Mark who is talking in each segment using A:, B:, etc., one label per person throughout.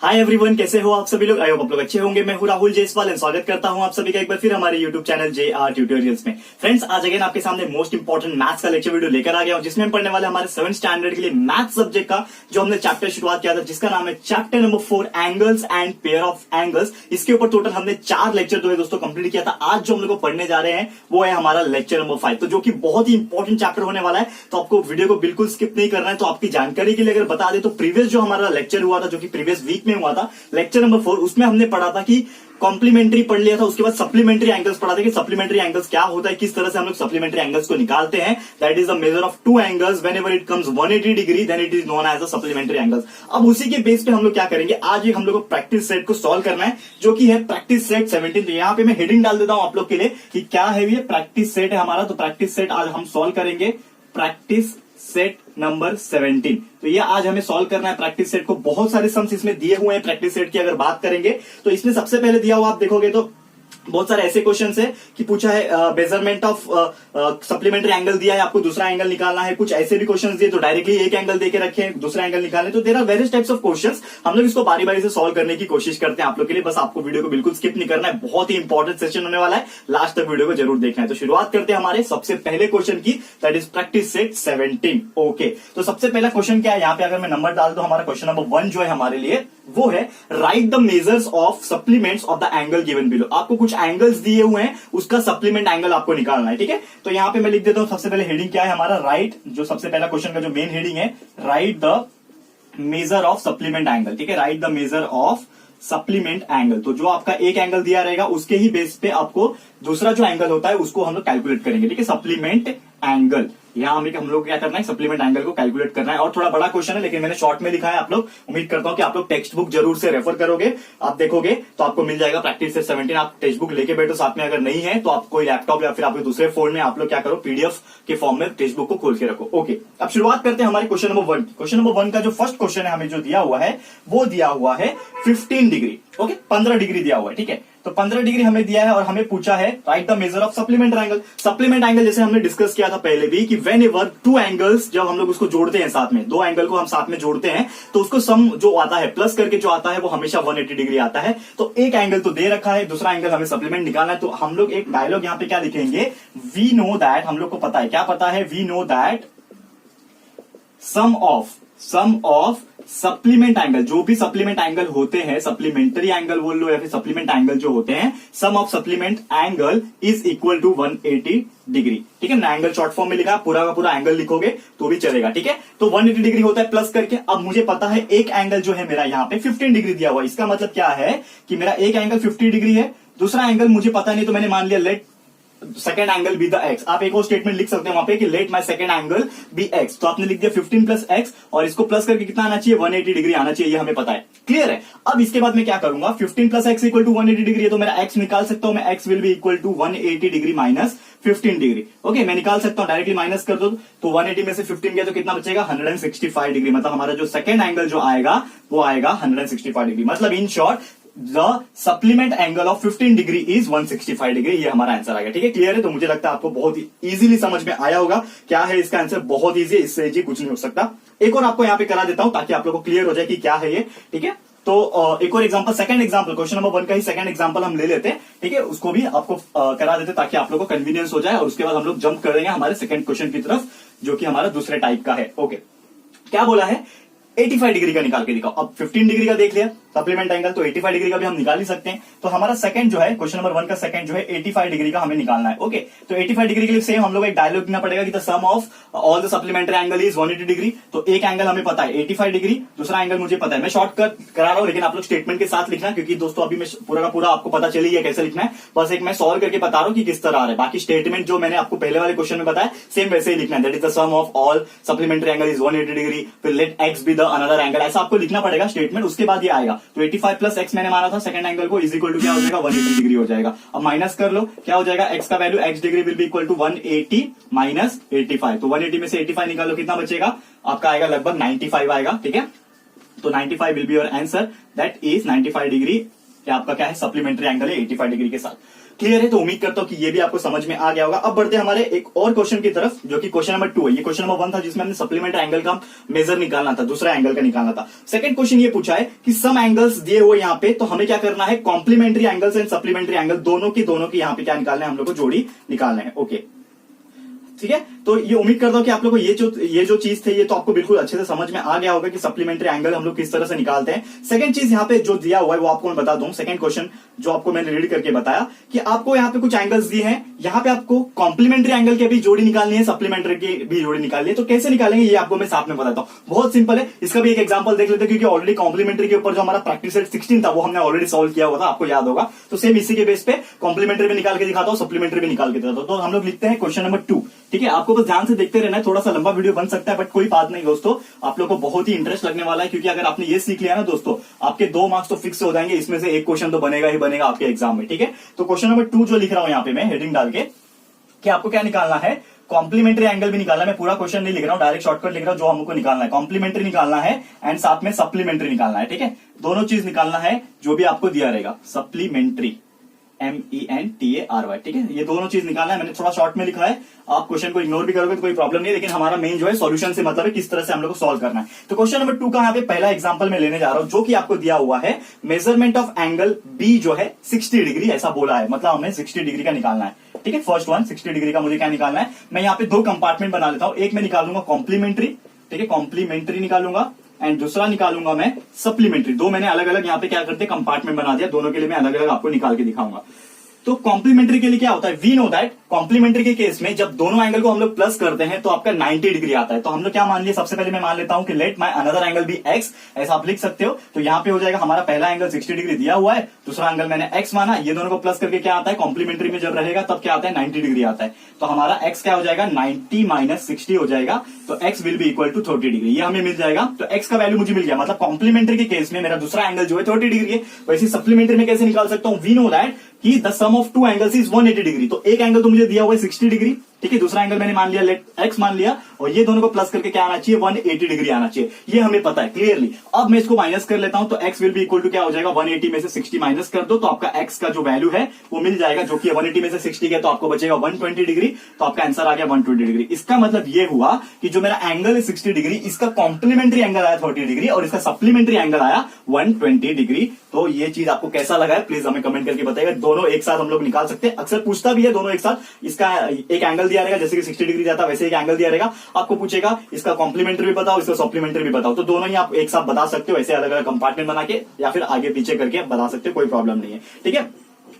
A: Hi everyone, कैसे हो आप सभी लोग। आई होप आप लोग अच्छे होंगे। मैं हूं राहुल जायसवाल एंड स्वागत करता हूं आप सभी का एक बार फिर हमारे यूट्यूब चैनल JR ट्यूटोरियल्स में। फ्रेंड्स, आज अगेन आपके सामने मोस्ट इंपॉर्टेंट मैथ्स का लेक्चर वीडियो लेकर आ गया हूं, जिसमें हम पढ़ने वाले हमारे 7th स्टैंडर्ड के लिए मैथ्स सब्जेक्ट का जो हमने चैप्टर शुरुआत किया था, जिसका नाम है chapter number 4 angles and pair of angles. इसके ऊपर टोटल हमने 4 लेक्चर जो है दोस्तों कंप्लीट किया था। आज जो हम लोग पढ़ने जा रहे हैं वो है हमारा लेक्चर नंबर 5, तो जो कि बहुत ही इंपॉर्टेंट चैप्टर होने वाला है। तो आपको वीडियो को बिल्कुल स्किप नहीं करना है। तो आपकी जानकारी के लिए अगर बता दे तो प्रीवियस जो हमारा लेक्चर हुआ था, जो कि प्रीवियस वीक में हुआ था, लेक्चर नंबर 4, उसमें हमने पढ़ा था कि कॉम्प्लीमेंट्री पढ़ लिया था। उसके बाद सप्लीमेंट्री एंगल्स पढ़ा था कि सप्लीमेंट्री एंगल्स क्या होता है, किस तरह से हम लोग सप्लीमेंट्री एंगल्स को निकालते हैं। That is the measure of two angles whenever it comes 180 degree, then it is known as a supplementary angles. अब उसी के बेस पे हम लोग क्या करेंगे, आज एक हम लोग को प्रैक्टिस सेट को सॉल्व करना है, जो कि है प्रैक्टिस सेट 17। तो यहाँ पे मैं हेडिंग डाल देता हूं आप लोग के लिए कि क्या है ये प्रैक्टिस सेट है हमारा। तो प्रैक्टिस सेट आज हम सॉल्व करेंगे, प्रैक्टिस सेट नंबर 17। तो ये आज हमें सॉल्व करना है प्रैक्टिस सेट को। बहुत सारे सम्स इसमें दिए हुए हैं। प्रैक्टिस सेट की अगर बात करेंगे तो इसमें सबसे पहले दिया हुआ आप देखोगे तो बहुत सारे ऐसे क्वेश्चंस है कि पूछा है मेजरमेंट ऑफ सप्लीमेंट्री एंगल दिया है, आपको दूसरा एंगल निकालना है। कुछ ऐसे भी क्वेश्चंस दिए तो डायरेक्टली एक एंगल देके रखे हैं, दूसरा एंगल निकालने। तो there are various types of questions. हम लोग इसको बारी बारी से सॉल्व करने की कोशिश करते हैं आप लोग के लिए। बस आपको वीडियो को बिल्कुल स्किप नहीं करना है, बहुत ही इंपॉर्टेंट सेशन होने वाला है, लास्ट तक वीडियो को जरूर देखना है। तो शुरुआत करते हैं हमारे सबसे पहले क्वेश्चन की, that is practice set 17। Okay, तो सबसे पहला क्वेश्चन क्या है, यहाँ पे अगर मैं नंबर डाल दूं, हमारा क्वेश्चन नंबर 1 जो है हमारे लिए वो है right the measures of supplements of the angle given below. आपको कुछ एंगल्स दिए हुए हैं, उसका सप्लीमेंट एंगल आपको निकालना है। ठीक है, तो यहां पे मैं लिख देता हूं सबसे पहले हेडिंग क्या है हमारा, राइट, जो सबसे पहला क्वेश्चन का जो मेन हेडिंग है, right the measure of supplement angle. ठीक है, right the measure of supplement angle. तो जो आपका एक एंगल दिया रहेगा उसके ही बेस पे आपको दूसरा जो एंगल होता है उसको हम लोग कैलकुलेट करेंगे। ठीक है, सप्लीमेंट एंगल, यहां हम लोग क्या करना है, सप्लीमेंट एंगल को कैलकुलेट करना है। और थोड़ा बड़ा क्वेश्चन है, लेकिन मैंने शॉर्ट में लिखा है। आप लोग, उम्मीद करता हूं कि आप लोग टेक्स्ट बुक जरूर से रेफर करोगे। आप देखोगे तो आपको मिल जाएगा प्रैक्टिस सेट 17। आप टेक्स्ट बुक लेके बैठो साथ में, अगर नहीं है तो आप कोई लैपटॉप या फिर आपके दूसरे फोन में आप लोग क्या करो, पीडीएफ के फॉर्म में टेक्स्ट बुक को खोल के रखो। ओके, अब शुरुआत करते हैं हमारे क्वेश्चन नंबर 1। क्वेश्चन नंबर 1 का जो फर्स्ट क्वेश्चन है हमें जो दिया हुआ है वो दिया हुआ है 15 डिग्री। ओके, 15 डिग्री दिया हुआ है। ठीक है, तो 15 डिग्री हमें दिया है और हमें पूछा है right the measure of supplement angle. Supplement angle जैसे हमने डिस्कस किया था पहले भी कि वेन एवर टू एंगल्स, जब हम लोग उसको जोड़ते हैं साथ में, दो एंगल को हम साथ में जोड़ते हैं तो उसको सम जो आता है, प्लस करके जो आता है वो हमेशा 180 डिग्री आता है। तो एक एंगल तो दे रखा है, दूसरा एंगल हमें सप्लीमेंट निकालना है। तो हम लोग एक डायलॉग यहां पे क्या लिखेंगे, वी नो दैट, हम लोग को पता है, क्या पता है, we know that sum of supplement angle, जो भी सप्लीमेंट एंगल होते हैं, सप्लीमेंट्री एंगल बोल लो या फिर सप्लीमेंट एंगल जो होते हैं, sum of supplement angle is equal to 180 degree. ठीक है ना, एंगल शॉर्ट फॉर्म में लिखा, पूरा का पूरा एंगल लिखोगे तो भी चलेगा। ठीक है, तो 180 डिग्री होता है प्लस करके। अब मुझे पता है एक एंगल जो है मेरा यहाँ पे 15 डिग्री दिया हुआ है। इसका मतलब क्या है कि मेरा एक एंगल 50 डिग्री है, दूसरा एंगल मुझे पता नहीं, तो मैंने मान लिया let second angle be the x. आप एक और स्टेटमेंट लिख सकते हैं वहां पे कि let my second angle be x. तो आपने लिख दिया 15 प्लस एक्स, और इसको प्लस करके कितना आना चाहिए, 180 डिग्री आना चाहिए, ये हमें पता है। क्लियर है। अब इसके बाद मैं क्या करूंगा, 15 plus x equal to 180 degree है, तो मेरा एक्स निकाल सकता हूं मैं, x will be equal to 180 degree minus 15 degree. Okay, मैं निकाल सकता हूं, डायरेक्टली माइनस कर दो तो 180 में से 15 गया तो कितना बचेगा, 165 डिग्री। मतलब हमारा जो सेकेंड एंगल जो आएगा वो आएगा 165 डिग्री। मतलब in short the supplement angle of 15 degree is 165 degree. ये हमारा आंसर आ गया। ठीक है, क्लियर है। तो मुझे लगता है आपको बहुत ही इजीली समझ में आया होगा क्या है इसका आंसर। बहुत इजी है, इससे इजी कुछ नहीं हो सकता। एक और आपको यहां पे करा देता हूं ताकि आप लोग को क्लियर हो जाए कि क्या है ये। ठीक है, तो एक और example, second example, question number 1 का ही सेकंड एग्जांपल हम ले लेते हैं। ठीक है, उसको भी आपको करा देते ताकि आप लोग को कन्वीनियंस हो जाए, और उसके बाद हम लोग जंप कर देंगे हमारे सेकंड क्वेश्चन की तरफ, जो कि हमारा दूसरे टाइप का है। ओके, क्या बोला है, 85 डिग्री का निकाल के दिखाओ। अब 15 डिग्री का देख लिया सप्लीमेंट एंगल, तो 85 डिग्री का भी हम निकाल ही सकते हैं। तो हमारा सेकंड जो है, क्वेश्चन नंबर 1 का सेकंड जो है 85 डिग्री का हमें निकालना है। ओके, तो 85 डिग्री के लिए सेम हम लोग एक डायलॉग लिखना पड़ेगा कि the sum of all the supplementary angle is 180 degree. तो एक एंगल हमें पता है 85 डिग्री, दूसरा एंगल मुझे पता है। मैं शॉर्टकट करा रहा हूं, लेकिन आप लोग स्टेटमेंट के साथ लिखना, क्योंकि दोस्तों अभी मैं पूरा का पूरा आपको पता चली है कैसे लिखना है। बस एक मैं सॉल्व करके बता रहा हूं कि किस तरह आ रहा है। बाकी स्टेटमेंट जो मैंने आपको पहले वाले क्वेश्चन में बताया सेम वैसे ही लिखना है। That is the sum of all supplementary angle is 180 degree, फिर let x be the another angle, ऐसा आपको लिखना पड़ेगा स्टेटमेंट। उसके बाद ये आएगा, तो 85 प्लस एक्स मैंने माना था सेकंड एंगल को, इज इक्वल टू क्या हो जाएगा, 180 डिग्री हो जाएगा। अब माइनस कर लो, क्या हो जाएगा, एक्स का value x degree will be equal to 180 minus 85। तो 180 में से 85 निकालो, कितना बचेगा आपका, आएगा लगभग 95 आएगा। ठीक है, तो 95 will be your answer, that is 95 degree. आपका क्या है, सप्लीमेंट्री एंगल है 85 डिग्री के साथ। क्लियर है? तो उम्मीद करता हूं कि ये भी आपको समझ में आ गया होगा। अब बढ़ते हैं हमारे एक और क्वेश्चन की तरफ, जो कि क्वेश्चन नंबर 2 है। ये क्वेश्चन नंबर 1 था जिसमें हमने सप्लीमेंट्री एंगल का मेजर निकालना था, दूसरा एंगल का निकालना था। सेकंड क्वेश्चन ये पूछा है कि सम एंगल्स दिए हुए यहाँ पे, तो हमें क्या करना है, complementary angles and supplementary angle दोनों की यहाँ पे क्या निकालना है, हम लोग को जोड़ी निकालना है। ओके, ठीक है। तो ये उम्मीद करता हूं कि आप लोगों को ये जो चीज थी ये तो आपको बिल्कुल अच्छे से समझ में आ गया होगा कि सप्लीमेंट्री एंगल हम लोग किस तरह से निकालते हैं। सेकंड चीज यहाँ पे जो दिया हुआ है वो आपको मैं बता दूं। सेकंड क्वेश्चन जो आपको मैंने रीड करके बताया कि आपको यहाँ पे कुछ एंगल्स दिए हैं, यहाँ पे आपको कॉम्प्लीमेंट्री एंगल की भी जोड़ी निकालनी है, सप्लीमेंट्री की भी जोड़ी निकालनी है। तो कैसे निकालेंगे ये आपको मैं साथ में बताता हूं। बहुत सिंपल है, इसका भी एक एग्जांपल देख लेते हैं, क्योंकि ऑलरेडी कॉम्प्लीमेंट्री के ऊपर जो हमारा प्रैक्टिस सेट 16 था वो हमने ऑलरेडी सॉल्व किया हुआ था, आपको याद होगा। तो सेम इसी के बेस पे कॉम्प्लीमेंट्री भी निकाल के दिखाता हूं, सप्लीमेंट्री भी निकाल के दिखाता हूं। तो हम लोग लिखते हैं क्वेश्चन नंबर 2, ठीक है। आपको बस ध्यान से देखते रहना है, थोड़ा सा लंबा वीडियो बन सकता है बट कोई बात नहीं दोस्तों, आप लोगों को बहुत ही इंटरेस्ट लगने वाला है, क्योंकि अगर आपने ये सीख लिया ना दोस्तों, आपके 2 मार्क्स तो फिक्स हो जाएंगे, इसमें से एक क्वेश्चन तो बनेगा ही बनेगा आपके एग्जाम में, ठीक है। तो क्वेश्चन नंबर 2 जो लिख रहा हूं यहाँ पे मैं हेडिंग डाल के, कि आपको क्या निकालना है, कॉम्प्लीमेंट्री एंगल भी निकालना है। मैं पूरा क्वेश्चन नहीं लिख रहा हूं, डायरेक्ट शॉर्टकट लिख रहा हूं। जो हमको निकालना है, कॉम्प्लीमेंट्री निकालना है एंड साथ में सप्लीमेंट्री निकालना है, ठीक है। दोनों चीज निकालना है जो भी आपको दिया रहेगा, सप्लीमेंट्री MENTARY, ठीक है। ये दोनों चीज निकालना है, मैंने थोड़ा शॉर्ट में लिखा है, आप क्वेश्चन को इग्नोर भी करोगे तो कोई प्रॉब्लम नहीं है, लेकिन हमारा मेन जो है सॉल्यूशन से मतलब है किस तरह से हम लोग को सॉल्व करना है। तो क्वेश्चन नंबर 2 का यहाँ पे पहला एग्जांपल मैं लेने जा रहा हूं, जो कि आपको दिया हुआ है मेजरमेंट ऑफ एंगल B जो है 60 डिग्री, ऐसा बोला है, मतलब हमें 60 डिग्री का निकालना है, ठीक है। फर्स्ट वन 60 डिग्री का मुझे क्या निकालना है, मैं यहाँ पे 2 कंपार्टमेंट बना लेता हूं। एक मैं निकालूंगा कॉम्प्लीमेंट्री, ठीक है, कॉम्प्लीमेंट्री निकालूंगा, एंड दूसरा निकालूंगा मैं सप्लीमेंट्री। 2 मैंने अलग अलग यहाँ पे क्या करते कंपार्टमेंट बना दिया, दोनों के लिए मैं अलग अलग आपको निकाल के दिखाऊंगा। तो कॉम्प्लीमेंट्री के लिए क्या होता है, वी नो दैट कॉम्प्लीमेंट्री के केस में जब दोनों एंगल को हम लोग प्लस करते हैं तो आपका 90 डिग्री आता है। तो हम लोग क्या मान लिया, सबसे पहले मैं मान लेता हूं कि let my another angle be x, ऐसा आप लिख सकते हो। तो यहाँ पे हो जाएगा हमारा पहला एंगल 60 डिग्री दिया हुआ है, दूसरा एंगल मैंने एक्स माना, ये दोनों को प्लस करके क्या आता है, कॉम्प्लीमेंट्री में जब रहेगा तब क्या आता है, 90 डिग्री आता है। तो हमारा एक्स क्या हो जाएगा, 90 माइनस 60 हो जाएगा, तो x will be equal to 30 degree, ये हमें मिल जाएगा। तो एक्स का वैल्यू मुझे मिल गया, मतलब कॉम्प्लीमेंट्री के केस में मेरा दूसरा एंगल जो है 30 डिग्री है। वैसे सप्लीमेंट्री में कैसे निकाल सकता हूं, वी नो दैट कि the sum of 2 angles is 180 degree. तो एक एंगल तो मुझे दिया हुआ है 60 डिग्री, ठीक है, दूसरा एंगल मैंने मान लिया लेट एक्स मान लिया, और ये दोनों को प्लस करके क्या आना चाहिए, 180 डिग्री आना चाहिए, ये हमें पता है क्लियरली। अब मैं इसको माइनस कर लेता हूं, तो x will be equal to क्या हो जाएगा, 180 में से 60 माइनस कर दो तो आपका एक्स का जो वैल्यू है वो मिल जाएगा, जो कि 180 में से 60 गया तो आपको बचेगा 120 डिग्री, तो आपका आंसर आ गया 120 डिग्री। इसका मतलब ये हुआ कि जो मेरा एंगल है 60 डिग्री, इसका कॉम्प्लीमेंट्री एंगल आया 30 डिग्री और इसका सप्लीमेंट्री एंगल आया 120 डिग्री। तो ये चीज आपको कैसा लगा है प्लीज हमें कमेंट करके बताइएगा। दोनों एक साथ हम लोग निकाल सकते हैं, अक्सर पूछता भी है दोनों एक साथ। इसका एक एंगल दिया रहेगा, जैसे कि 60 डिग्री जाता है वैसे एक एंगल दिया रहेगा, आपको पूछेगा इसका कॉम्प्लीमेंट्री भी बताओ, इसका सप्लीमेंट्री भी बताओ, तो दोनों ही आप एक साथ बता सकते हो, ऐसे अलग अलग कंपार्टमेंट बना के या फिर आगे पीछे करके बता सकते हो, कोई प्रॉब्लम नहीं है, ठीक है।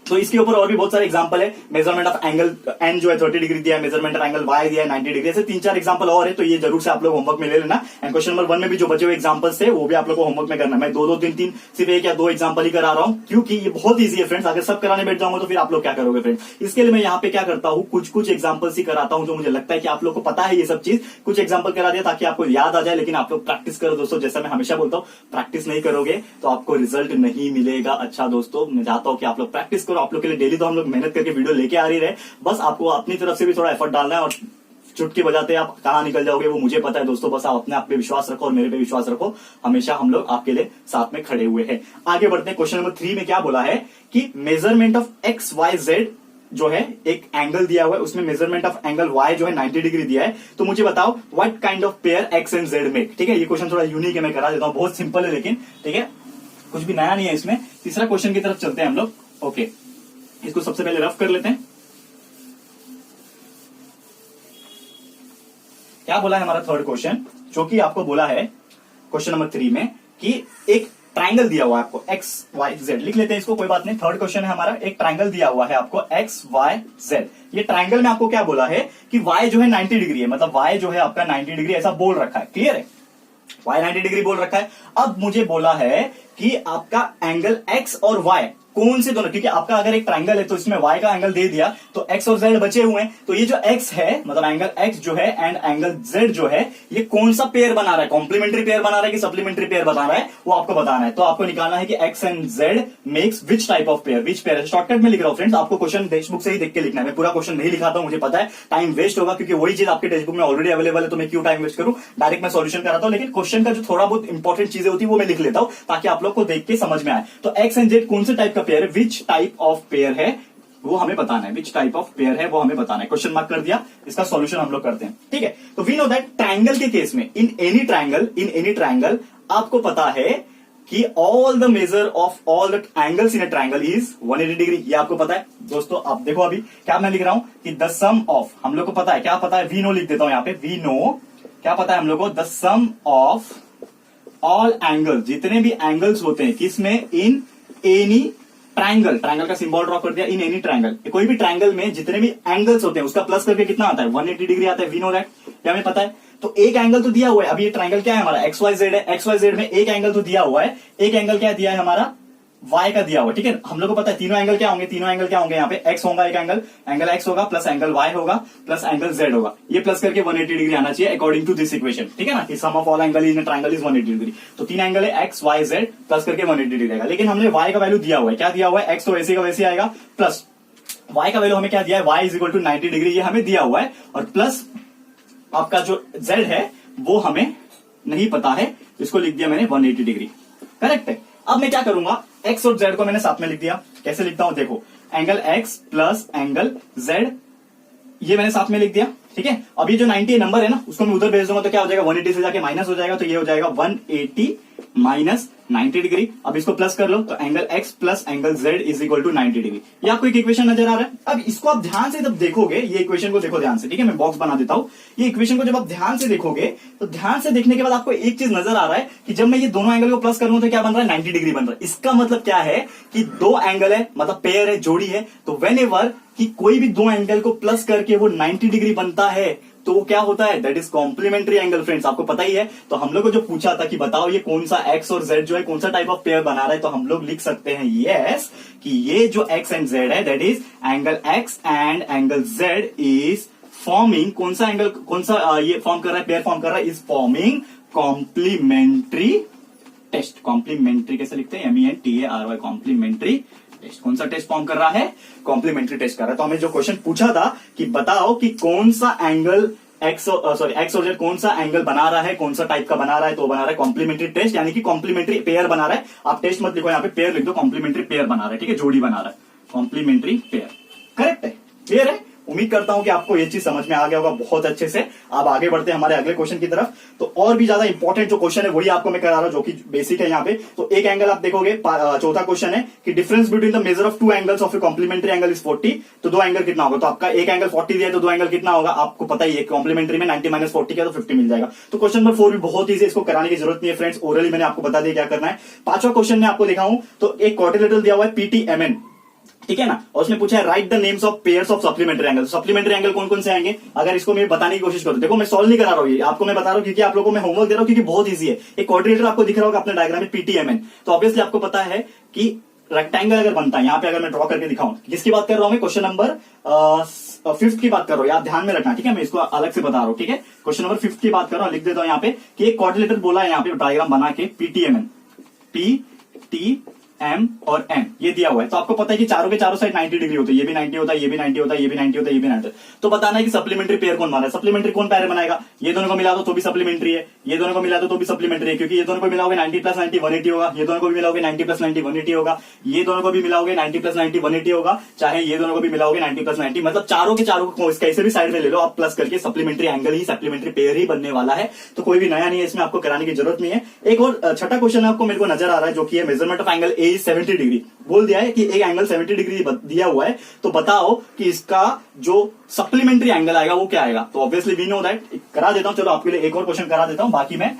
A: तो इसके ऊपर और भी बहुत सारे एग्जांपल है, मेजरमेंट ऑफ एंगल एन जो है 30 डिग्री दिया है, मेजरमेंट ऑफ एंगल वाई दिया है 90 डिग्री, ऐसे 3-4 एग्जांपल और है, तो ये जरूर से आप लोग होमवर्क में ले लेना। एंड क्वेश्चन नंबर 1 में भी जो बचे हुए एग्जांपल्स थे वो भी आप लोग को होमवर्क में करना है। मैं 2-2 3-3 सिर्फ 1 या 2 एग्जांपल ही करा रहा हूं, क्योंकि ये बहुत ईजी है फ्रेंड्स। अगर सब कराने बैठ जाऊंगा तो फिर आप लोग क्या करोगे फ्रेंड्स। इसके लिए मैं यहाँ पे क्या करता हूँ, कुछ एग्जाम्पल्स ही कराता हूँ जो मुझे लगता है कि आप लोग को पता है ये सब चीज, कुछ एग्जाम्पल करा दिया ताकि आपको याद आ जाए। लेकिन आप लोग प्रैक्टिस करो दोस्तों, जैसा मैं हमेशा बोलता हूँ, प्रैक्टिस नहीं करोगे तो आपको रिजल्ट नहीं मिलेगा। अच्छा दोस्तों, मैं चाहता हूँ कि आप लोग प्रैक्टिस करो, आप लोग के लिए डेली तो हम लोग मेहनत करके वीडियो लेके आ रही रहे, बस आपको अपनी तरफ से भी थोड़ा एफर्ट डालना है, और चुटकी बजाते आप कहां निकल जाओगे वो मुझे पता है दोस्तों। बस आप अपने आप पे विश्वास रखो और मेरे पे विश्वास रखो, हमेशा हम लोग आपके लिए साथ में खड़े हुए हैं। आगे बढ़ते हैं, क्वेश्चन नंबर 3 में क्या बोला है कि measurement of x y z जो है एक एंगल दिया हुआ है, उसमें मेजरमेंट ऑफ एंगल वाई जो है 90 डिग्री दिया है। तो मुझे बताओ what kind of pair x and Z make, ठीक है। ये क्वेश्चन थोड़ा यूनिक है, मैं करा देता हूं, बहुत सिंपल है लेकिन, ठीक है, कुछ भी नया नहीं है इसमें। तीसरा क्वेश्चन की तरफ चलते हैं हम लोग। ओके, इसको सबसे पहले रफ कर लेते हैं। क्या बोला है हमारा थर्ड क्वेश्चन, जो कि आपको बोला है क्वेश्चन नंबर 3 में कि एक ट्राइंगल दिया हुआ है आपको एक्स वाई जेड, लिख लेते हैं इसको, कोई बात नहीं। थर्ड क्वेश्चन है हमारा, एक ट्राइंगल दिया हुआ है आपको एक्स वाई जेड। ये ट्राइंगल में आपको क्या बोला है कि वाई जो है 90 डिग्री है, मतलब वाई जो है आपका 90 डिग्री ऐसा बोल रखा है, क्लियर है, वाई 90 डिग्री बोल रखा है। अब मुझे बोला है कि आपका एंगल एक्स और वाई कौन से दोनों, क्योंकि आपका अगर एक ट्राइंगल है तो इसमें y का एंगल दे दिया तो x और z बचे हुए हैं, तो ये जो x है मतलब एंगल x जो है एंड एंगल z जो है ये कौन सा पेयर बना रहा है, कॉम्प्लीमेंट्री पेयर बना रहा है कि सप्लीमेंट्री पेयर बना रहा है, वो आपको बताना है। तो आपको निकालना है कि x and z makes which type of pair, which pair. Shortcut में लिख रहा हूं फ्रेंड्स, आपको क्वेश्चन टेक्स्ट बुक से ही देख के लिखना है, मैं पूरा क्वेश्चन नहीं लिखाता हूं, मुझे पता है टाइम वेस्ट होगा, क्योंकि वही चीज आपके टेक्स्ट बुक में ऑलरेडी अवेलेबल है, तो मैं क्यों टाइम वेस्ट करूं, डायरेक्ट मैं सॉल्यूशन कराता हूं। लेकिन क्वेश्चन का जो थोड़ा बहुत इंपॉर्टेंट चीजें होती है वो मैं लिख लेता हूं ताकि आप लोग को देख के समझ में आए। तो x एंड z कौन से टाइप का पेयर है, विच टाइप ऑफ पेयर है वो हमें बताना है, विच टाइप ऑफ पेयर है वो हमें बताना है। क्वेश्चन मार्क कर दिया, इसका सॉल्यूशन हम लोग करते हैं। ठीक है, तो वी नो दैट ट्रायंगल के केस में इन एनी ट्रायंगल आपको पता है कि all the measure of all the angles in a triangle is 180 degree. ये आपको पता है दोस्तों। आप देखो अभी क्या मैं लिख रहा हूं कि द सम ऑफ, हम लोग को पता है, क्या पता है, वी नो लिख देता हूं यहां पे, वी नो क्या पता है हम लोग को, the sum of all angle, जितने भी एंगल्स होते हैं किसमें, इन एनी ट्रायंगल, ट्रायंगल का सिंबल ड्रॉ कर दिया, इन एनी ट्रायंगल, कोई भी ट्रायंगल में जितने भी एंगल्स होते हैं उसका प्लस करके कितना आता है, 180 डिग्री आता है। वी नो दैट, क्या हमें पता है। तो एक एंगल तो दिया हुआ है, अभी ये ट्रायंगल क्या है हमारा, एक्स वाई जेड है, एक्स वाई जेड में एक एंगल तो दिया हुआ है, एक एंगल क्या दिया है हमारा, y का दिया हुआ। ठीक है, हम लोग को पता है तीनों एंगल क्या होंगे, तीनों एंगल क्या होंगे, यहाँ पे x होगा, एक एंगल, एंगल x होगा, प्लस एंगल y होगा, प्लस एंगल z होगा। ये प्लस करके 180 डिग्री आना चाहिए अकॉर्डिंग टू दिस इक्वेशन। ठीक है ना, कि sum of all angle in triangle is 180 degree. तो तीन एंगल है x y z, प्लस करके 180 डिग्री आएगा। लेकिन हमने y का वैल्यू दिया हुआ है, क्या दिया हुआ है, x तो वैसे का वैसे आएगा, प्लस y का वैल्यू हमें क्या दिया है, y is equal to 90 degree, ये हमें दिया हुआ है, और प्लस आपका जो z है वो हमें नहीं पता है, इसको लिख दिया मैंने 180 डिग्री। करेक्ट है। अब मैं क्या करूंगा, x और z को मैंने साथ में लिख दिया। कैसे लिखता हूं देखो, angle x plus angle z, ये मैंने साथ में लिख दिया। ठीक है, अब ये जो 90 नंबर है ना, उसको मैं उधर भेज दूंगा तो क्या हो जाएगा, 180 से जाके माइनस हो जाएगा, तो ये हो जाएगा 180 माइनस 90 डिग्री। अब इसको प्लस कर लो तो angle x plus angle z is equal to 90 degree. ये आपको एक इक्वेशन नजर आ रहा है। अब इसको आप ध्यान से जब देखोगे, ये इक्वेशन को देखो ध्यान से। ठीक है, मैं बॉक्स बना देता हूं। ये इक्वेशन को जब आप ध्यान से देखोगे तो ध्यान से देखने के बाद आपको एक चीज नजर आ रहा है कि जब मैं ये दोनों एंगल को प्लस करूंगा तो क्या बन रहा है, 90 डिग्री बन रहा है। इसका मतलब क्या है कि दो एंगल है, मतलब पेयर है, जोड़ी है, तो वेन एवर कि कोई भी दो एंगल को प्लस करके वो 90 डिग्री बनता है तो वो क्या होता है, that is complementary angle. Friends आपको पता ही है। तो हम लोग को जो पूछा था कि बताओ ये कौन सा x और z जो है कौन सा टाइप ऑफ पेयर बना रहा है, तो हम लोग लिख सकते हैं यस कि ये जो x एंड z है that is angle x and angle z is forming, कौन सा एंगल, कौन सा ये फॉर्म कर रहा है, पेयर फॉर्म कर रहा है, is forming complementary test. Complementary कैसे लिखते हैं, MENTARY, कॉम्प्लीमेंट्री टेस्ट। कौन सा टेस्ट फॉर्म कर रहा है, कॉम्प्लीमेंट्री टेस्ट कर रहा है। तो हमें जो क्वेश्चन पूछा था कि बताओ कि कौन सा एंगल x और z कौन सा एंगल बना रहा है, कौन सा टाइप का बना रहा है, तो बना रहा है कॉम्प्लीमेंट्री टेस्ट, यानी कि कॉम्प्लीमेंट्री पेयर बना रहा है। आप टेस्ट मत लिखो, यहाँ पे पेयर लिख दो, कॉम्प्लीमेंट्री पेयर बना रहा है। ठीक है, जोड़ी बना रहा है, कॉम्प्लीमेंट्री पेयर। करेक्ट है, क्लियर है। उम्मीद करता हूं कि आपको ये चीज समझ में आ गया होगा बहुत अच्छे से। अब आगे बढ़ते हैं हमारे अगले क्वेश्चन की तरफ। तो और भी ज्यादा इंपॉर्टेंट जो क्वेश्चन है वही आपको मैं करा रहा हूं, जो कि बेसिक है यहाँ पे। तो एक एंगल आप देखोगे, चौथा क्वेश्चन है कि difference between the measure of two angles of a complementary angle is 40। तो दो एंगल कितना होगा, तो आपका एक एंगल 40 दिया है तो दो एंगल कितना होगा, आपको पता ही है। कॉम्प्लीमेंट्री में 90 माइनस 40 किया तो 50 मिल जाएगा। तो क्वेश्चन नंबर 4 भी बहुत ईजी, इसको कराने की जरूरत नहीं है फ्रेंड्स, ओरली मैंने आपको बता दिया क्या करना है। पांचवा क्वेश्चन में आपको दिखाऊं तो एक क्वाड्रिलेटरल दिया हुआ है PTMN, ठीक है ना, और उसमें पूछा है right the names of pairs of supplementary angle. Supplementary angle कौन कौन से आएंगे, अगर इसको मैं बताने की कोशिश करूं, देखो मैं सॉल्व नहीं करा रहा हूं, ये आपको मैं बता रहा हूं क्योंकि आप लोगों को मैं होमवर्क दे रहा हूं, क्योंकि बहुत इजी है। एक क्वाड्रिलेटरल आपको दिख रहा होगा अपने डायग्राम में PTMN, तो ऑब्वियसली आपको पता है कि रेक्टेंगल अगर बनता है, यहाँ पे अगर मैं ड्रॉ करके दिखाऊं, किसकी बात कर रहा हूं मैं, क्वेश्चन नंबर 5 की बात कर रहा हूं, आप ध्यान में रखना। ठीक है, मैं इसको अलग से बता रहा हूं। ठीक है, क्वेश्चन नंबर 5 की बात कर रहा हूं, लिख देता हूं यहाँ पे कि एक क्वाड्रिलेटरल बोला है, यहाँ पे डायग्राम बना के PTMN, M और N ये दिया हुआ है। तो आपको पता है कि चारों के चारों साइड 90 डिग्री होती है, ये भी 90 होता है, ये भी 90 होता है, ये भी 90 होता है, ये भी 90। तो बताना है कि सप्लीमेंट्री पेयर कौन बना है, सप्लीमेंट्री कौन पेयर बनाएगा। ये दोनों को मिला दो तो भी सप्लीमेंट्री है, ये दोनों को मिला दो तो भी सप्लीमेंट्री है, क्योंकि ये दोनों को मिलाओगे 90 प्लस 90 180 होगा, ये दोनों को भी मिलाओगे 90 प्लस 90 180 होगा, ये दोनों को भी मिलाओगे 90 प्लस 90 180 होगा, चाहे ये दोनों को भी मिलाओगे 90 प्लस 90, मतलब चारों के चारों को कैसे भी साइड में ले लो आप, प्लस करके सप्लीमेंट्री एंगल ही, सप्लीमेंट्री पेयर ही बनने वाला है। तो कोई भी नया नहीं है इसमें, आपको कराने की जरूरत नहीं है। एक और छठा क्वेश्चन आपको मेरे को नजर आ रहा है, जो कि है measurement of angle A is 70 degree. बोल दिया है कि एक एंगल 70 डिग्री दिया हुआ है, तो बताओ कि इसका जो सप्लीमेंट्री एंगल आएगा वो क्या आएगा। तो ऑब्वियसली वी नो दैट, करा देता हूं, चलो आपके लिए एक और क्वेश्चन करा देता हूं, बाकी मैं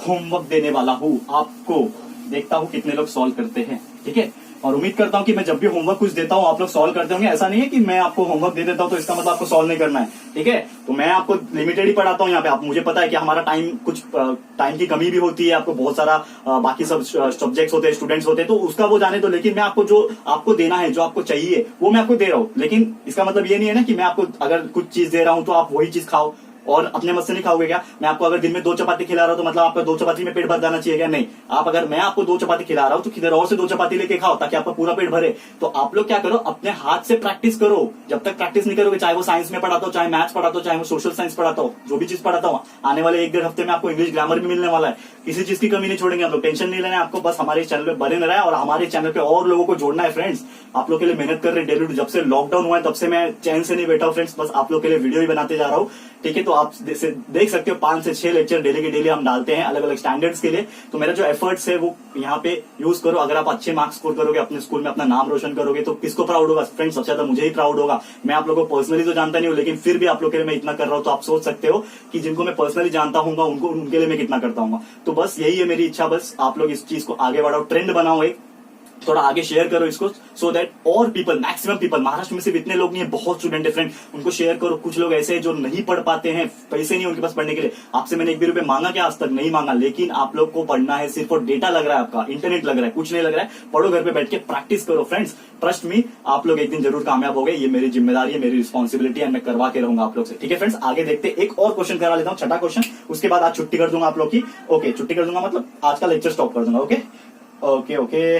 A: होमवर्क देने वाला हूं आपको, देखता हूं कितने लोग सॉल्व करते हैं। ठीक है, और उम्मीद करता हूं कि मैं जब भी होमवर्क कुछ देता हूं आप लोग सॉल्व करते होंगे। ऐसा नहीं है कि मैं आपको होमवर्क दे देता हूं तो इसका मतलब आपको सॉल्व नहीं करना है। ठीक है, तो मैं आपको लिमिटेड ही पढ़ाता हूं यहाँ पे। आप, मुझे पता है कि हमारा टाइम, कुछ टाइम की कमी भी होती है, आपको बहुत सारा बाकी सब सब्जेक्ट्स होते हैं, स्टूडेंट्स होते हैं, तो उसका वो जाने दो। लेकिन मैं आपको जो आपको देना है, जो आपको चाहिए वो मैं आपको दे रहा हूं। लेकिन इसका मतलब ये नहीं है ना कि मैं आपको अगर कुछ चीज दे रहा हूं तो आप वही चीज खाओ, और अपने मत से नहीं खाओगे क्या? मैं आपको अगर दिन में 2 चपाती खिला रहा हूं तो मतलब आपका 2 चपाती में पेट भर जाना चाहिए क्या? नहीं। आप अगर मैं आपको 2 चपाती खिला रहा हूं तो किधर और से 2 चपाती लेके खाओ ताकि आपका पूरा पेट भरे। तो आप लोग क्या करो, अपने हाथ से प्रैक्टिस करो। जब तक प्रैक्टिस नहीं करोगे, चाहे वो साइंस में पढ़ाता हो, चाहे मैथ्स पढ़ाता हो, चाहे वो सोशल साइंस पढ़ाता हो, जो भी चीज पढ़ाता हो, आने वाले 1-1.5 हफ्ते में आपको इंग्लिश ग्रामर भी मिलने वाला है। किसी चीज की कमी नहीं छोड़ेंगे हम लोग, टेंशन नहीं लेना है आपको। बस हमारे चैनल पे बने रहना है और हमारे चैनल पे और लोगों को जोड़ना है फ्रेंड्स। आप लोग के लिए मेहनत कर रहे हैं डेली। जब से लॉकडाउन हुआ है तब से मैं चैन से नहीं बैठा हूं फ्रेंड्स, बस आप लोग के लिए वीडियो ही बनाते जा रहा हूं। ठीक है, तो आप देख सकते हो 5 से 6 लेक्चर डेली के डेली हम डालते हैं अलग अलग स्टैंडर्ड्स के लिए। तो मेरा जो एफर्ट्स है वो यहाँ पे यूज करो। अगर आप अच्छे मार्क्स स्कोर करोगे, अपने स्कूल में अपना नाम रोशन करोगे, तो किसको प्राउड होगा फ्रेंड्स? सबसे ज्यादा मुझे ही प्राउड होगा। मैं आप लोगों को पर्सनली तो जानता नहीं हूँ, लेकिन फिर भी आप लोग के लिए मैं इतना कर रहा हूँ तो आप सोच सकते हो कि जिनको मैं पर्सनली जानता हूँ उनके लिए मैं कितना करता हूँ। तो बस यही है मेरी इच्छा, बस आप लोग इस चीज को आगे बढ़ाओ, ट्रेंड बनाओ, एक थोड़ा आगे शेयर करो इसको, सो दैट और पीपल, मैक्सिमम पीपल, महाराष्ट्र में सिर्फ इतने लोग नहीं है, बहुत स्टूडेंट है फ्रेंड, उनको शेयर करो। कुछ लोग ऐसे हैं जो नहीं पढ़ पाते हैं, पैसे नहीं उनके पास पढ़ने के लिए। आपसे मैंने 1 भी रुपए मांगा क्या? आज तक नहीं मांगा, लेकिन आप लोग को पढ़ना है सिर्फ, और डेटा लग रहा है आपका, इंटरनेट लग रहा है, कुछ नहीं लग रहा है। पढ़ो, घर पे बैठ के प्रैक्टिस करो फ्रेंड्स। ट्रस्ट मी, आप लोग एक दिन जरूर कामयाब हो गए। ये मेरी जिम्मेदारी है, मेरी रिस्पॉन्सिबिलिटी है, मैं करवा के रहूंगा आप लोग से। ठीक है फ्रेंड्स, आगे देखते एक और क्वेश्चन करा लेता हूँ, 6ठा क्वेश्चन। उसके बाद आज छुट्टी कर दूंगा आप लोग की। ओके, छुट्टी कर दूंगा मतलब आज का लेक्चर स्टॉप कर दूंगा। Okay okay okay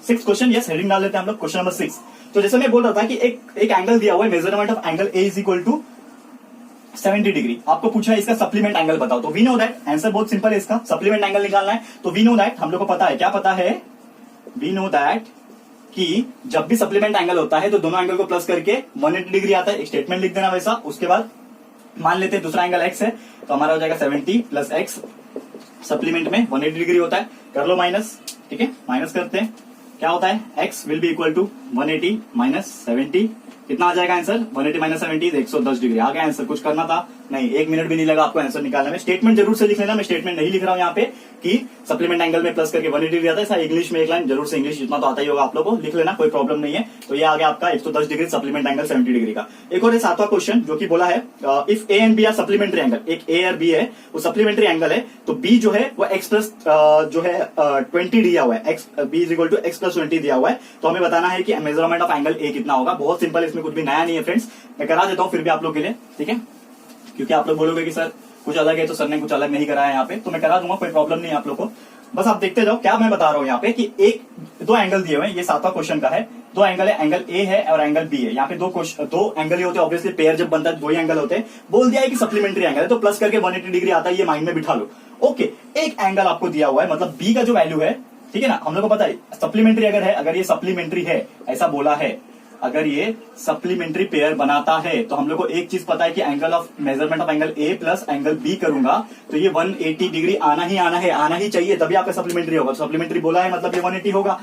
A: 6th question, yes, heading डाल लेते हैं हम लोग, क्वेश्चन नंबर 6। तो जैसे मैं बोल रहा था कि एक एंगल दिया हुआ है, measurement of angle A is equal to 70 degree. आपको पूछना है इसका सप्लीमेंट एंगल बताओ। तो वी नो दैट, आंसर बहुत सिंपल है इसका, सप्लीमेंट एंगल निकालना है। तो वी नो दैट, हम लोग को पता है, क्या पता है? वी नो दैट कि जब भी सप्लीमेंट एंगल होता है तो दोनों एंगल को प्लस करके 180 डिग्री आता है। एक स्टेटमेंट लिख देना वैसा। उसके बाद मान लेते हैं दूसरा एंगल एक्स है, तो हमारा हो जाएगा 70 प्लस एक्स, सप्लीमेंट में 180 डिग्री होता है। कर लो माइनस, ठीक है, माइनस करते हैं, क्या होता है? x will be equal to 180 minus 70। कितना आ जाएगा आंसर? 180 minus 70 110 degree. आ गया आंसर। कुछ करना था नहीं, 1 मिनट भी नहीं लगा आपको आंसर निकालने में। स्टेटमेंट जरूर से लिख लेना, मैं स्टेटमेंट नहीं लिख रहा हूं यहाँ पे कि सप्लीमेंट एंगल में प्लस करके 180 डिग्री आता है। ऐसा इंग्लिश में एक लाइन जरूर से, इंग्लिश जितना तो आता ही होगा आप लोगों को, लिख लेना, कोई प्रॉब्लम नहीं है। तो ये आ गया आपका 110 डिग्री, सप्लीमेंट एंगल 70 डिग्री का। एक और है 7वां क्वेश्चन, जो कि बोला है if A and B are supplementary angle, एक ए और बी है वो सप्लीमेंट्री एंगल है, तो बी जो है वो एक्स प्लस जो है 20 दिया हुआ है, x B is equal to x plus 20 दिया हुआ है। तो हमें बताना है कि मेजरमेंट ऑफ एंगल ए कितना होगा। बहुत सिंपल, इसमें कुछ भी नया नहीं है फ्रेंड्स, मैं करा देता हूं फिर भी आप लोग के लिए, ठीक है, क्योंकि आप लोग बोलोगे कि सर कुछ अलग है तो सर ने कुछ अलग नहीं कराया यहाँ पे, तो मैं करा दूंगा, कोई प्रॉब्लम नहीं है आप लोग को। बस आप देखते जाओ क्या मैं बता रहा हूँ यहाँ पे कि दो एंगल दिए हुए हैं, ये 7वां क्वेश्चन का है। 2 एंगल है, एंगल ए है और एंगल बी है। यहाँ पे 2 एंगल ही होते हैं, ऑब्वियसली पेयर जब बनता है 2 ही एंगल होते हैं। बोल दिया है कि सप्लीमेंट्री एंगल है तो प्लस करके 180 डिग्री आता है, ये माइंड में बिठा लो। ओके, एक एंगल आपको दिया हुआ है, मतलब बी का जो वैल्यू है, ठीक है ना, हम लोग को पता है सप्लीमेंट्री अगर ये सप्लीमेंट्री है, ऐसा बोला है, अगर ये सप्लीमेंट्री पेयर बनाता है तो हम लोग को एक चीज पता है कि angle of measurement of angle A plus angle B करूंगा तो ये 180 डिग्री आना ही आना ही चाहिए, तभी आपका सप्लीमेंट्री होगा। सप्लीमेंट्री बोला है मतलब ये 180 होगा।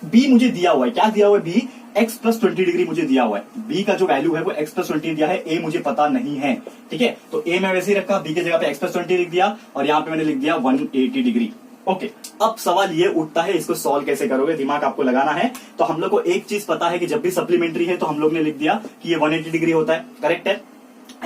A: बी मुझे दिया हुआ है, क्या दिया हुआ है? बी x प्लस 20 डिग्री मुझे दिया हुआ है। बी का जो वैल्यू है वो x प्लस 20 दिया है, ए मुझे पता नहीं है, ठीक है। तो ए मैं वैसे ही रखा, बी की जगह पे x प्लस 20 लिख दिया और यहाँ पे मैंने लिख दिया 180 डिग्री। ओके, अब सवाल ये उठता है इसको सॉल्व कैसे करोगे, दिमाग आपको लगाना है। तो हम लोग को एक चीज पता है कि जब भी सप्लीमेंट्री है तो हम लोग ने लिख दिया कि ये 180 डिग्री होता है, करेक्ट है।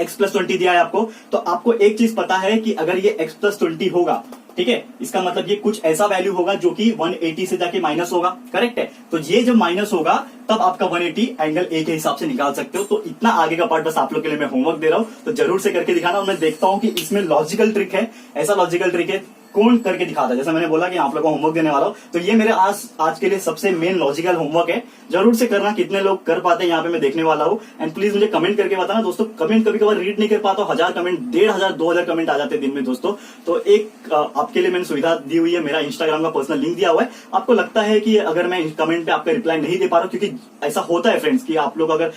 A: x प्लस 20 दिया है आपको, तो आपको एक चीज पता है कि अगर ये x प्लस 20 होगा, ठीक है, इसका मतलब ये कुछ ऐसा वैल्यू होगा जो कि 180 से जाके माइनस होगा, करेक्ट है। तो ये जब माइनस होगा तब आपका 180 एंगल ए के हिसाब से निकाल सकते हो। तो इतना आगे का पार्ट बस आप लोग के लिए मैं होमवर्क दे रहा हूं, तो जरूर से करके दिखाना। और मैं देखता हूं कि इसमें लॉजिकल ट्रिक है, ऐसा लॉजिकल ट्रिक है कौन करके दिखाता है। जैसा मैंने बोला कि आप लोगों को होमवर्क देने वाला हूं, तो ये मेरे आज के लिए सबसे मेन लॉजिकल होमवर्क है। जरूर से करना, कितने लोग कर पाते हैं यहाँ पे मैं देखने वाला हूँ। एंड प्लीज मुझे कमेंट करके बताना दोस्तों, कमेंट कभी कभार रीड नहीं कर पाता, 1000 कमेंट 1500 2000 कमेंट आ जाते हैं दिन में दोस्तों। तो एक आपके लिए मैंने सुविधा दी हुई है, मेरा इंस्टाग्राम का पर्सनल लिंक दिया हुआ है। आपको लगता है कि अगर मैं कमेंट पे आपका रिप्लाई नहीं दे पा रहा हूं, क्योंकि ऐसा होता है फ्रेंड्स कि आप लोग अगर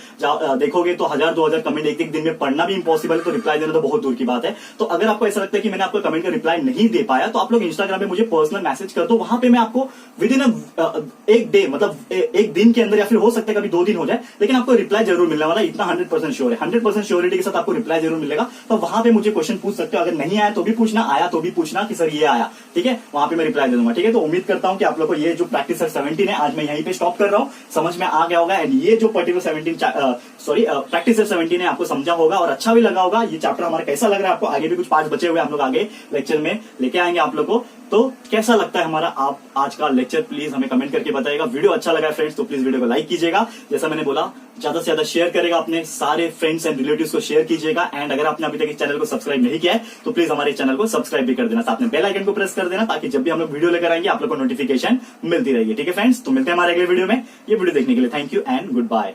A: देखोगे तो 1000 2000 कमेंट एक दिन में पढ़ना भी इम्पॉसिबल है, तो रिप्लाई देना तो बहुत दूर की बात है। तो अगर आपको ऐसा लगता है कि मैंने आपको कमेंट का रिप्लाई नहीं दे पाया, तो आप लोग इंस्टाग्राम पे मुझे पर्सनल मैसेज कर दो, वहां पे मैं आपको विद इन एक डे, मतलब एक दिन के अंदर, या फिर हो सकता है कभी 2 दिन हो जाए, लेकिन आपको रिप्लाई जरूर मिलने वाला है, इतना 100% श्योर है। 100% श्योरिटी के साथ आपको रिप्लाई जरूर मिलेगा। तो वहां पे मुझे क्वेश्चन पूछ सकते हो, अगर नहीं आया तो भी पूछना, आया तो भी पूछना कि सर ये आया, ठीक है, वहां पे मैं रिप्लाई दे दूंगा, ठीक है। तो उम्मीद करता हूं कि आप लोग को ये जो प्रैक्टिस 17 है, आज मैं यहीं पे स्टॉप कर रहा हूं, समझ में आ गया होगा। एंड ये जो पर्टिकुलर प्रैक्टिस 17 है आपको समझा होगा और अच्छा भी लगा होगा। ये चैप्टर हमारा कैसा लग रहा है आपको, आगे भी कुछ पार्ट बचे हुए हम लोग आगे लेक्चर में लेके आएंगे आप लोग को। तो कैसा लगता है हमारा आप आज का लेक्चर, प्लीज हमें कमेंट करके बताइएगा। वीडियो अच्छा लगा है फ्रेंड्स तो प्लीज वीडियो को लाइक कीजिएगा, जैसा मैंने बोला ज्यादा से ज्यादा शेयर करेगा, अपने सारे फ्रेंड्स एंड रिलेटिव्स को शेयर कीजिएगा। एंड अगर आपने अभी तक इस चैनल को सब्सक्राइब नहीं किया है तो प्लीज हमारे चैनल को सब्सक्राइब भी कर देना, साथ में बेल आइकन को प्रेस कर देना, ताकि जब भी हम लोग वीडियो लेकर आएंगे आप लोग को नोटिफिकेशन मिलती रहेगी। ठीक है फ्रेंड्स, तो मिलते हैं हमारे अगले वीडियो में। ये वीडियो देखने के लिए thank you and good bye.